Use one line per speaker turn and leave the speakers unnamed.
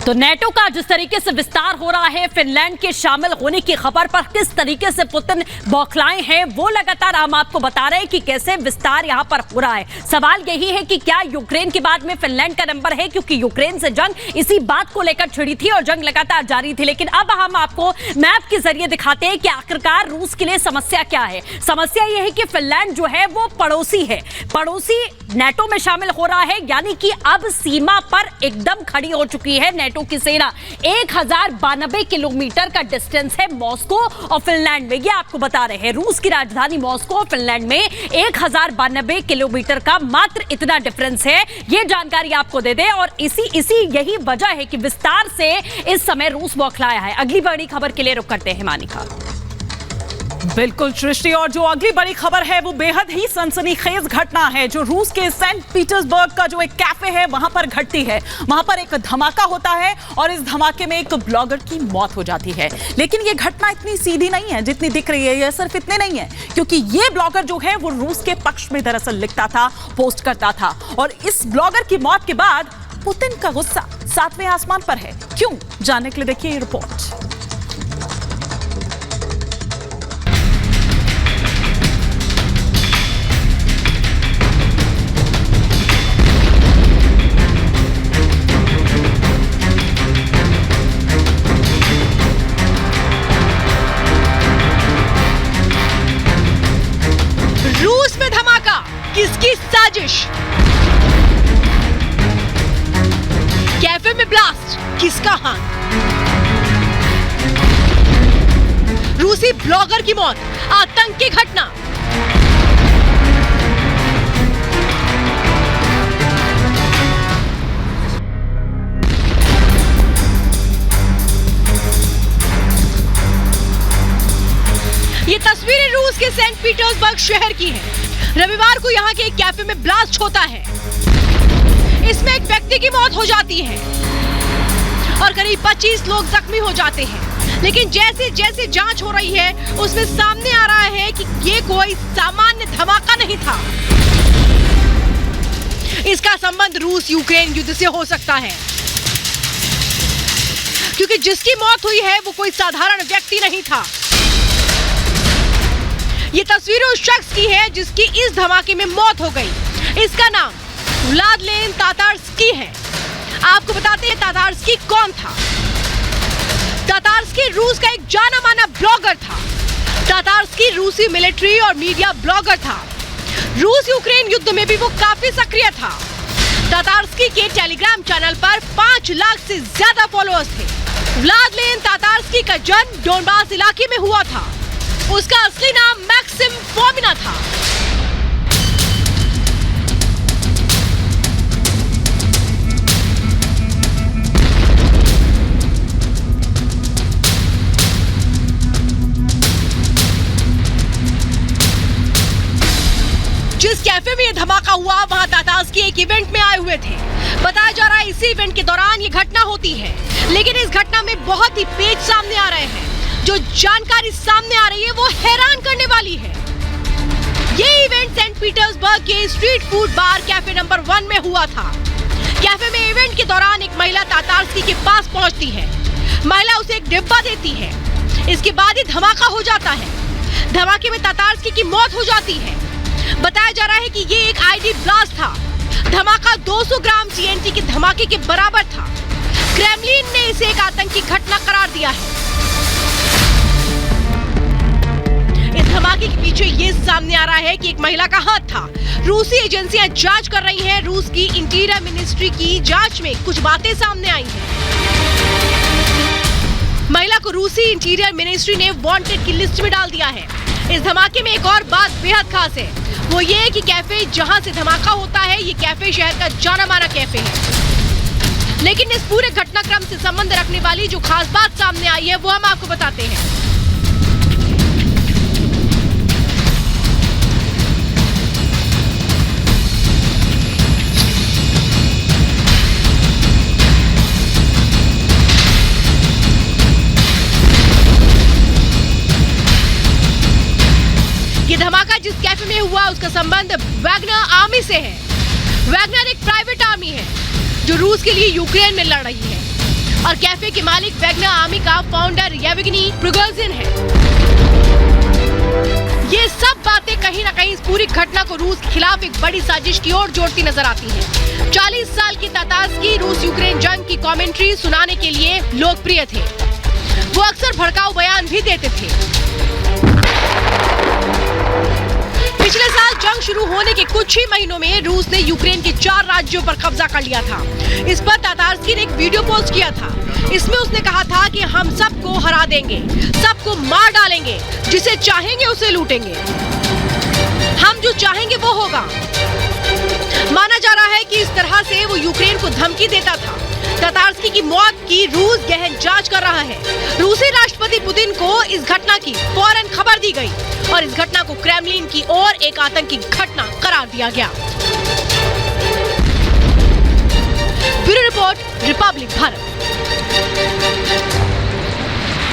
तो नेटो का जिस तरीके से विस्तार हो रहा है, फिनलैंड के शामिल होने की खबर पर किस तरीके से पुतिन बौखलाए हैं, वो लगातार हम आपको बता रहे हैं कि कैसे विस्तार यहां पर हो रहा है। सवाल यही है कि क्या यूक्रेन के बाद में फिनलैंड का नंबर है, क्योंकि यूक्रेन से जंग इसी बात को लेकर छिड़ी थी और जंग लगातार जारी थी। लेकिन अब हम आपको मैप के जरिए दिखाते हैं कि आखिरकार रूस के लिए समस्या क्या है। समस्या यह है कि फिनलैंड जो है वो पड़ोसी है, पड़ोसी नेटो में शामिल हो रहा है, यानी कि अब सीमा पर एकदम खड़ी हो चुकी है नेटो की सेना। 1092 किलोमीटर का डिस्टेंस है मॉस्को और फिनलैंड में, ये आपको बता रहे हैं। रूस की राजधानी मॉस्को और फिनलैंड में 1092 किलोमीटर का मात्र इतना डिफरेंस है। ये जानकारी आपको दे दें और इसी यही वजह है कि विस्तार से इस समय रूस बौखलाया है। अगली बड़ी खबर के लिए रुक करते हैं मानिका।
बिल्कुल सृष्टि, और जो अगली बड़ी खबर है वो बेहद ही सनसनीखेज घटना है जो रूस के सेंट पीटर्सबर्ग का जो एक कैफे है वहां पर घटती है। वहां पर एक धमाका होता है और इस धमाके में एक ब्लॉगर की मौत हो जाती है। लेकिन ये घटना इतनी सीधी नहीं है जितनी दिख रही है। ये सिर्फ इतने नहीं है, क्योंकि ये ब्लॉगर जो है वो रूस के पक्ष में दरअसल लिखता था, पोस्ट करता था। और इस ब्लॉगर की मौत के बाद पुतिन का गुस्सा 7वें आसमान पर है। क्यों, जानने के लिए देखिए ये रिपोर्ट।
किसकी साजिश? कैफे में ब्लास्ट, किसका हाथ? रूसी ब्लॉगर की मौत, आतंक की घटना। ये तस्वीरें रूस के सेंट पीटर्सबर्ग शहर की हैं। रविवार को यहाँ के एक कैफे में ब्लास्ट होता है। इसमें एक व्यक्ति की मौत हो जाती है और करीब 25 लोग जख्मी हो जाते हैं। लेकिन जैसे जैसे जांच हो रही है उसमें सामने आ रहा है कि ये कोई सामान्य धमाका नहीं था। इसका संबंध रूस यूक्रेन युद्ध से हो सकता है, क्योंकि जिसकी मौत हुई है वो कोई साधारण व्यक्ति नहीं था। ये तस्वीरें उस शख्स की है जिसकी इस धमाके में मौत हो गई। इसका नाम व्लादिमीर तातार्स्की है। आपको बताते हैं तातार्स्की कौन था। तातार्स्की रूस का एक जाना माना ब्लॉगर था। तातार्स्की रूसी मिलिट्री और मीडिया ब्लॉगर था। रूस यूक्रेन युद्ध में भी वो काफी सक्रिय था। तातार्स्की के टेलीग्राम चैनल पर 5 लाख से ज्यादा फॉलोअर्स थे। व्लादिमीर तातार्स्की का जन्म डोनबास इलाके में हुआ था। उसका असली नाम मैक्सिम फोमिना था। जिस कैफे में ये धमाका हुआ वहां तातार्स्की एक इवेंट में आए हुए थे। बताया जा रहा है इसी इवेंट के दौरान ये घटना होती है। लेकिन इस घटना में बहुत ही पेच सामने आ रहे हैं। जो जानकारी सामने आ रही है वो हैरान करने वाली है। ये इवेंट सेंट पीटर्सबर्ग के स्ट्रीट फूड बार कैफे नंबर 1 में हुआ था। कैफे में इवेंट के दौरान एक महिला तातार्स्की के पास पहुंचती है। महिला उसे एक डिब्बा देती है। इसके बाद ही धमाका हो जाता है। धमाके में तातार्स्की की मौत हो जाती है। बताया जा रहा है कि ये एक आईडी ब्लास्ट था। धमाका 200 ग्राम TNT के धमाके के बराबर था। क्रेमलिन ने इसे एक आतंकी घटना करार दिया है। इस धमाके के पीछे ये सामने आ रहा है कि एक महिला का हाथ था। रूसी एजेंसियां जांच कर रही हैं। रूस की इंटीरियर मिनिस्ट्री की जांच में कुछ बातें सामने आई हैं। महिला को रूसी इंटीरियर मिनिस्ट्री ने वांटेड की लिस्ट में डाल दिया है। इस धमाके में एक और बात बेहद खास है, वो ये है कि कैफे जहां से धमाका होता है ये कैफे शहर का जाना माना कैफे है। लेकिन इस पूरे घटनाक्रम से संबंध रखने वाली जो खास बात सामने आई है वो हम आपको बताते हैं। ये धमाका जिस कैफे में हुआ उसका संबंध वैगनर आर्मी से है। वैगनर एक प्राइवेट आर्मी है जो रूस के लिए यूक्रेन में लड़ रही है। और कैफे के मालिक वैगनर आर्मी का फाउंडर येवगेनी प्रिगोजिन है। ये सब बातें कहीं न कहीं इस पूरी घटना को रूस के खिलाफ एक बड़ी साजिश की ओर जोड़ती नजर आती हैं। 40 साल की तातार्स्की रूस यूक्रेन जंग की कमेंट्री सुनाने के लिए लोकप्रिय थे। वो अक्सर भड़काऊ बयान भी देते थे। पिछले साल जंग शुरू होने के कुछ ही महीनों में रूस ने यूक्रेन के 4 राज्यों पर कब्जा कर लिया था। इस पर तातार्स्की ने एक वीडियो पोस्ट किया था। इसमें उसने कहा था कि हम सबको हरा देंगे, सबको मार डालेंगे, जिसे चाहेंगे उसे लूटेंगे, हम जो चाहेंगे वो होगा। माना जा रहा है कि इस तरह से वो यूक्रेन को धमकी देता था। तातार्स्की की मौत की रूस गहन जांच कर रहा है। रूसी राष्ट्रपति पुतिन को इस घटना की फौरन खबर दी गई और इस घटना को क्रेमलिन की ओर एक आतंकी घटना करार दिया गया। Bureau report, Republic Bharat.